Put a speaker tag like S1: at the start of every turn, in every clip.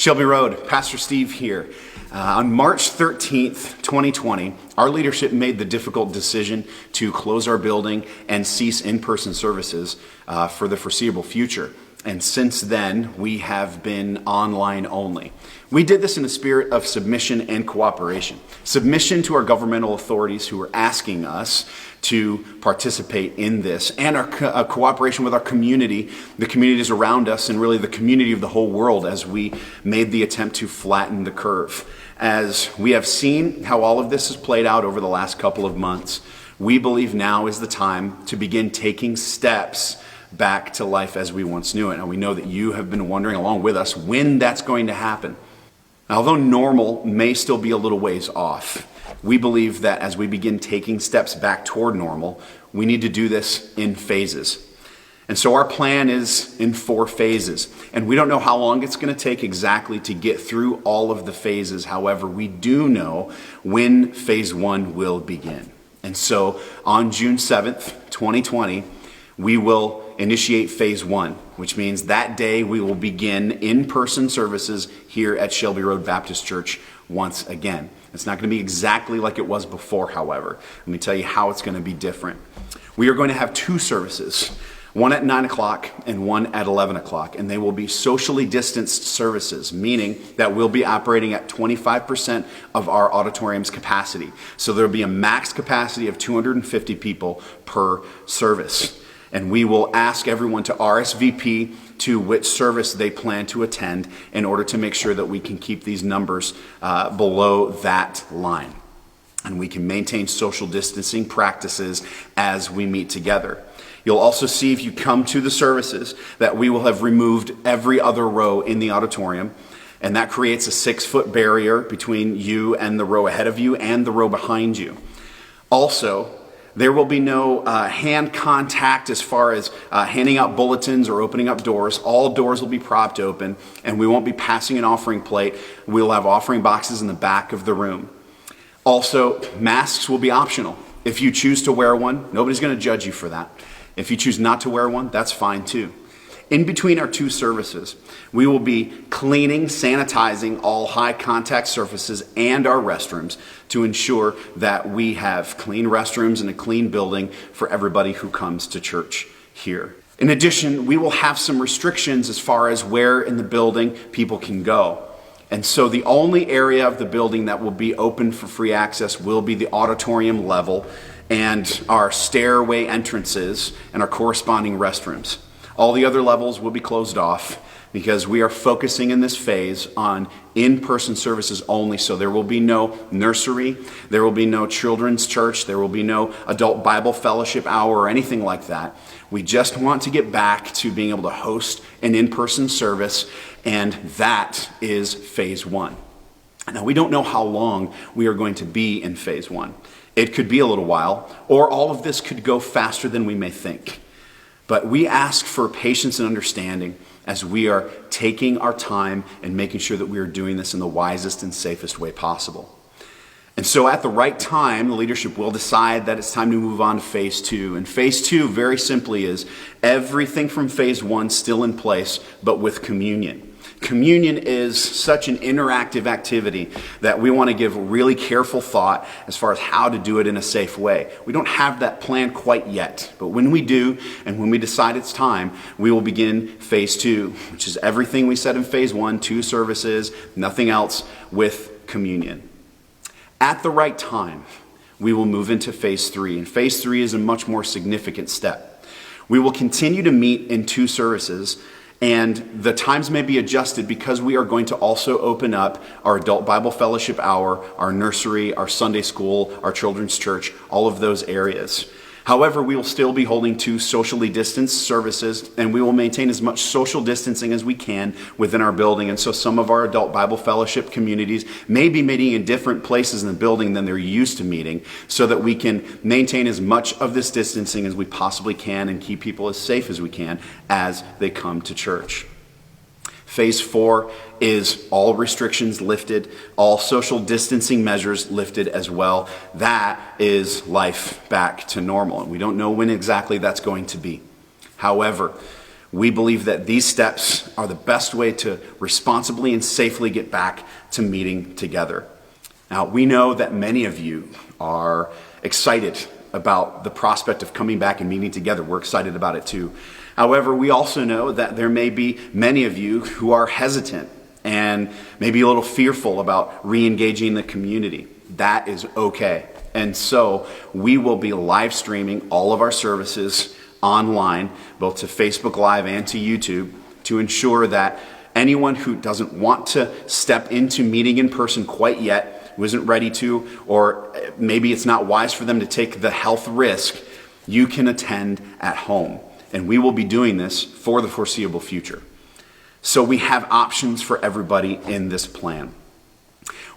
S1: Shelby Road, Pastor Steve here. On March 13th, 2020, our leadership made the difficult decision to close our building and cease in-person services for the foreseeable future. And since then, we have been online only. We did this in a spirit of submission and cooperation. Submission to our governmental authorities who are asking us to participate in this, and our cooperation with our community, the communities around us, and really the community of the whole world as we made the attempt to flatten the curve. As we have seen how all of this has played out over the last couple of months, we believe now is the time to begin taking steps back to life as we once knew it. And we know that you have been wondering along with us when that's going to happen. Now, although normal may still be a little ways off, we believe that as we begin taking steps back toward normal, we need to do this in phases. And so our plan is in 4 phases. And we don't know how long it's going to take exactly to get through all of the phases. However, we do know when phase 1 will begin. And so on June 7th, 2020, we will initiate phase 1, which means that day we will begin in-person services here at Shelby Road Baptist Church once again. It's not going to be exactly like it was before, however. Let me tell you how it's going to be different. We are going to have 2 services, one at 9 o'clock and one at 11 o'clock, and they will be socially distanced services, meaning that we'll be operating at 25% of our auditorium's capacity. So there will be a max capacity of 250 people per service. And we will ask everyone to RSVP to which service they plan to attend in order to make sure that we can keep these numbers below that line. And we can maintain social distancing practices as we meet together. You'll also see if you come to the services that we will have removed every other row in the auditorium. And that creates a 6-foot barrier between you and the row ahead of you and the row behind you. Also, there will be no hand contact as far as handing out bulletins or opening up doors. All doors will be propped open, and we won't be passing an offering plate. We'll have offering boxes in the back of the room. Also, masks will be optional. If you choose to wear one, nobody's going to judge you for that. If you choose not to wear one, that's fine too. In between our 2 services, we will be cleaning, sanitizing all high contact surfaces and our restrooms to ensure that we have clean restrooms and a clean building for everybody who comes to church here. In addition, we will have some restrictions as far as where in the building people can go. And so the only area of the building that will be open for free access will be the auditorium level and our stairway entrances and our corresponding restrooms. All the other levels will be closed off because we are focusing in this phase on in-person services only. So there will be no nursery, there will be no children's church, there will be no adult Bible fellowship hour or anything like that. We just want to get back to being able to host an in-person service, and that is phase 1. Now, we don't know how long we are going to be in phase 1. It could be a little while, or all of this could go faster than we may think. But we ask for patience and understanding as we are taking our time and making sure that we are doing this in the wisest and safest way possible. And so at the right time, the leadership will decide that it's time to move on to phase 2. And phase 2, very simply, is everything from phase 1 still in place, but with communion. Communion is such an interactive activity that we want to give really careful thought as far as how to do it in a safe way. We don't have that plan quite yet, but when we do, and when we decide it's time, we will begin phase 2, which is everything we said in phase 1, 2 services, nothing else, with communion. At the right time, we will move into phase 3, and phase 3 is a much more significant step. We will continue to meet in 2 services, and the times may be adjusted because we are going to also open up our adult Bible fellowship hour, our nursery, our Sunday school, our children's church, all of those areas. However, we will still be holding 2 socially distanced services, and we will maintain as much social distancing as we can within our building. And so some of our adult Bible fellowship communities may be meeting in different places in the building than they're used to meeting, so that we can maintain as much of this distancing as we possibly can and keep people as safe as we can as they come to church. Phase 4 is all restrictions lifted, all social distancing measures lifted as well. That is life back to normal. And we don't know when exactly that's going to be. However, We believe that these steps are the best way to responsibly and safely get back to meeting together. Now, we know that many of you are excited about the prospect of coming back and meeting together. We're excited about it too. However, we also know that there may be many of you who are hesitant and maybe a little fearful about re-engaging the community. That is okay. And so we will be live streaming all of our services online, both to Facebook Live and to YouTube, to ensure that anyone who doesn't want to step into meeting in person quite yet, who isn't ready to, or maybe it's not wise for them to take the health risk, you can attend at home. And we will be doing this for the foreseeable future. So we have options for everybody in this plan.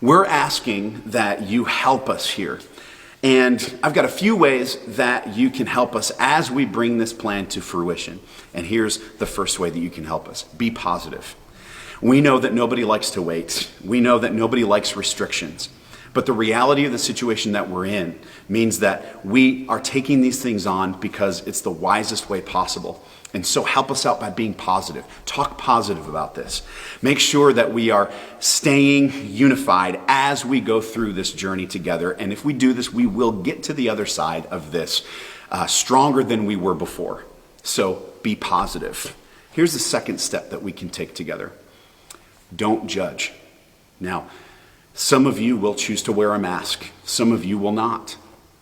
S1: We're asking that you help us here. And I've got a few ways that you can help us as we bring this plan to fruition. And here's the first way that you can help us. Be positive. We know that nobody likes to wait. We know that nobody likes restrictions. But the reality of the situation that we're in means that we are taking these things on because it's the wisest way possible. And so help us out by being positive. Talk positive about this. Make sure that we are staying unified as we go through this journey together. And if we do this, we will get to the other side of this stronger than we were before. So be positive. Here's the second step that we can take together. Don't judge. Now, some of you will choose to wear a mask. Some of you will not.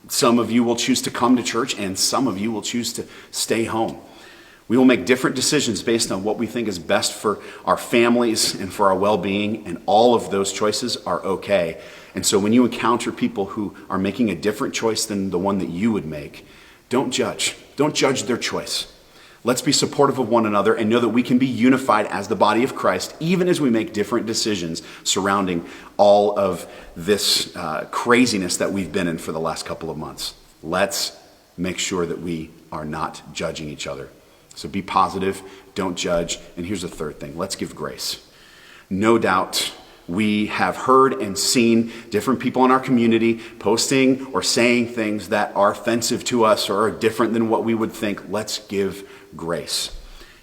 S1: Some of you will choose to come to church, and some of you will choose to stay home. We will make different decisions based on what we think is best for our families and for our well-being, and all of those choices are okay. And so when you encounter people who are making a different choice than the one that you would make, don't judge. Don't judge their choice. Let's be supportive of one another and know that we can be unified as the body of Christ, even as we make different decisions surrounding all of this craziness that we've been in for the last couple of months. Let's make sure that we are not judging each other. So be positive, don't judge, and here's the third thing. Let's give grace. No doubt we have heard and seen different people in our community posting or saying things that are offensive to us or are different than what we would think. Let's give grace.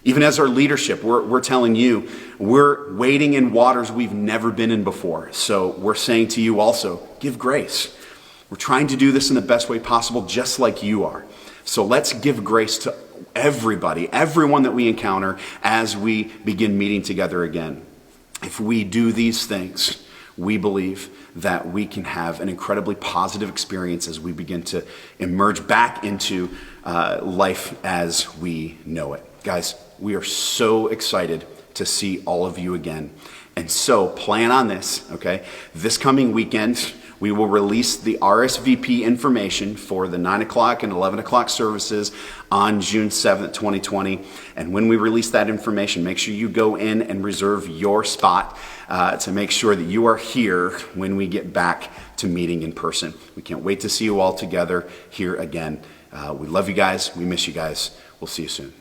S1: Even as our leadership, we're telling you, we're wading in waters we've never been in before. So we're saying to you also, give grace. We're trying to do this in the best way possible, just like you are. So let's give grace to everybody, everyone that we encounter as we begin meeting together again. If we do these things, we believe that we can have an incredibly positive experience as we begin to emerge back into life as we know it. Guys, we are so excited to see all of you again. And so plan on this, okay? This coming weekend, we will release the RSVP information for the 9 o'clock and 11 o'clock services on June 7th, 2020. And when we release that information, make sure you go in and reserve your spot to make sure that you are here when we get back to meeting in person. We can't wait to see you all together here again. We love you guys. We miss you guys. We'll see you soon.